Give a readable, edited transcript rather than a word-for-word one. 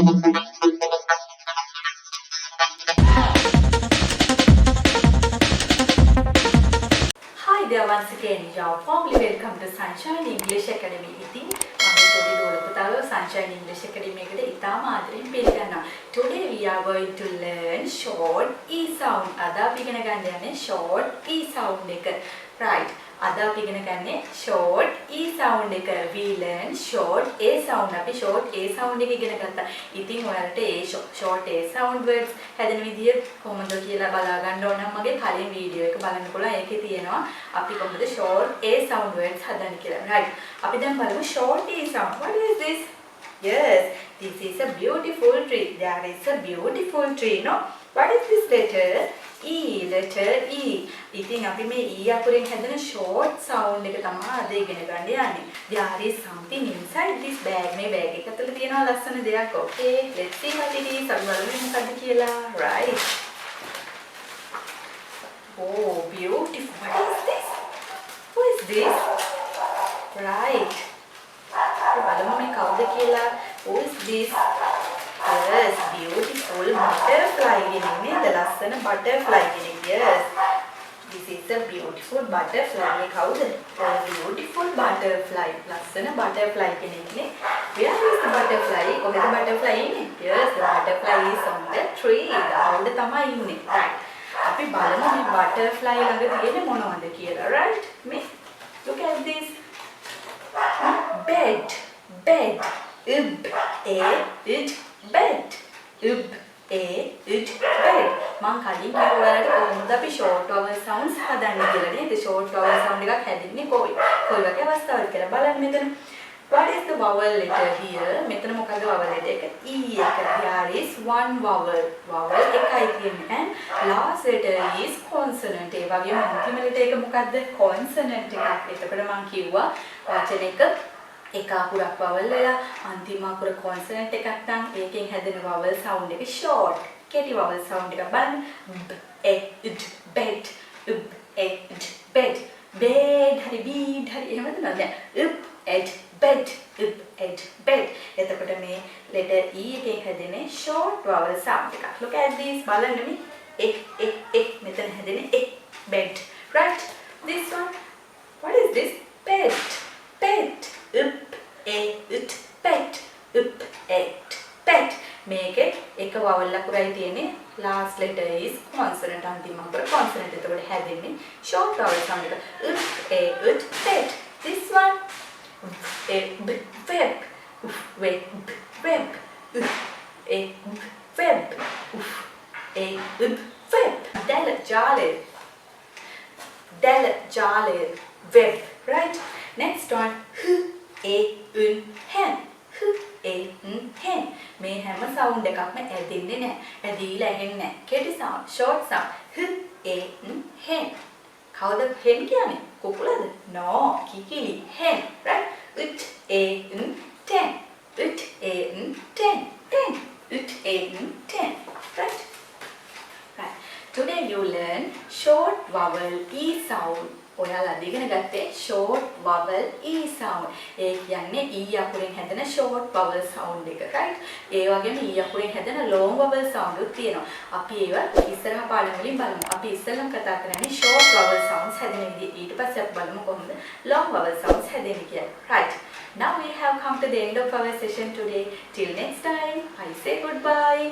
Hi there once again, y'all. Warmly welcome to Sunshine English Academy. ඉතින් මම පොඩි දෝලපතාව Sunshine English Academy එකට ඉතාම ආදරෙන් පිළිගන්නවා. Today we are going to learn short E sound. අද අපි ඉගෙන ගන්න යන්නේ short E sound එක. Right. අද අපි ඉගෙන ගන්නේ short E sound එක. We learn short A sound. අපි short A sound එක ඉගෙන ගත්තා. ඉතින් ඔයාලට ඒ short A sound words හැදෙන විදිය කොහොමද කියලා බලා ගන්න ඕන නම් මගේ කලින් වීඩියෝ එක බලන්න පුළුවන්. ඒකේ තියෙනවා අපි කොහොමද short A sound words හදන්නේ කියලා. Right. අපි දැන් බලමු short E sound. What is this? Yes, this is a beautiful tree. There is a beautiful tree. No? What is this letter? E, letter E. ඉතින් අපි මේ E අකුරෙන් හැදෙන short sound එක තමයි අද ඉගෙන ගන්න යන්නේ. There is something inside this bag. මේ bag එක ඇතුළේ තියෙනවා ලස්සන දෙයක්. Okay, let's see what it is. අපි බලමු මොකක්ද කියලා. Right. Oh, beautiful. What is this? Who is this? Right. බලමු මේ කවුද කියලා. Who is this? Yes, beautiful butterfly. The ලස්සන butterfly. Yes. This is a beautiful butterfly. කවුද? A beautiful butterfly. ලස්සන butterfly කෙනෙක්නේ. Where is the butterfly? කොහෙද butterfly ඉන්නේ? Yes, the butterfly is on the tree. දහවල තමයි ඉන්නේ. Right. අපි බලමු මේ butterfly ළඟ තියෙන්නේ මොනවද කියලා. Right? මේ look at this. Bed. Bed. Bed. bed. මම කලින් කිව්වා ඔයාලට කොහොමද අපි short vowel sounds හදන්නේ කියලා නේද? short vowel sound එකක් හැදෙන්නේ කොයි වගේ අවස්ථාවලද කියලා බලන්න මෙතන. What is the vowel letter here? මෙතන මොකද vowel letter එක? E එක. There is one vowel. Vowel එකයි තියෙන්නේ. And last letter is consonant. ඒ වගේම අන්තිම letter එක මොකද්ද? consonant එකක්. එතකොට මම කිව්වා වචන එක අකුරක් vowel වෙලා අන්තිම අකුර consonant එකක් නම් ඒකෙන් හැදෙන vowel sound එක short. කෙටි vowel sound එකක් බලන්න. bed. bed. bed හරි bed හරි එහෙමද නේද? bed. bed. එතකොට මේ letter E එකෙන් හැදෙන short vowel sound එකක්. Look at this. බලන්න මේ මෙතන හැදෙන bed. Right? This one. What is this? Pet. pet. pet. pet. මේකේ එක vowel අකුරයි තියෙන්නේ. last letter is consonant. අන්තිම අකුර consonant. එතකොට හැදෙන්නේ short vowel sound එක. pet. This one. web. web. web. web. web. jale. web. Right? Next one. hen. hen. මේ හැම sound එකක්ම ඇදෙන්නේ නැහැ. ඇදීලා ඇහෙන්නේ නැහැ. කෙටි sound, short sound. hen. කවුද hen කියන්නේ? කුකුලද? No, කිකිලි. hen, right? ten. ten. Right? Right. Today you learn short vowel E sound. ඔයාලා ඉගෙන ගත්තේ short vowel E sound. ඒ කියන්නේ E අකුරෙන් හැදෙන short vowel sound එක. right? ඒ වගේම E අකුරෙන් හැදෙන long vowel sound උත් තියෙනවා. අපි ඒවා ඉස්සරහ පාඩම් වලින් බලමු. අපි ඉස්සෙල්ලම කතා කරන්නේ short vowel sounds හැදෙන විදිහ. ඊට පස්සේ අපි බලමු කොහොමද long vowel sounds හැදෙන්නේ කියලා. right? Now we have come to the end of our session today. Till next time, I say goodbye.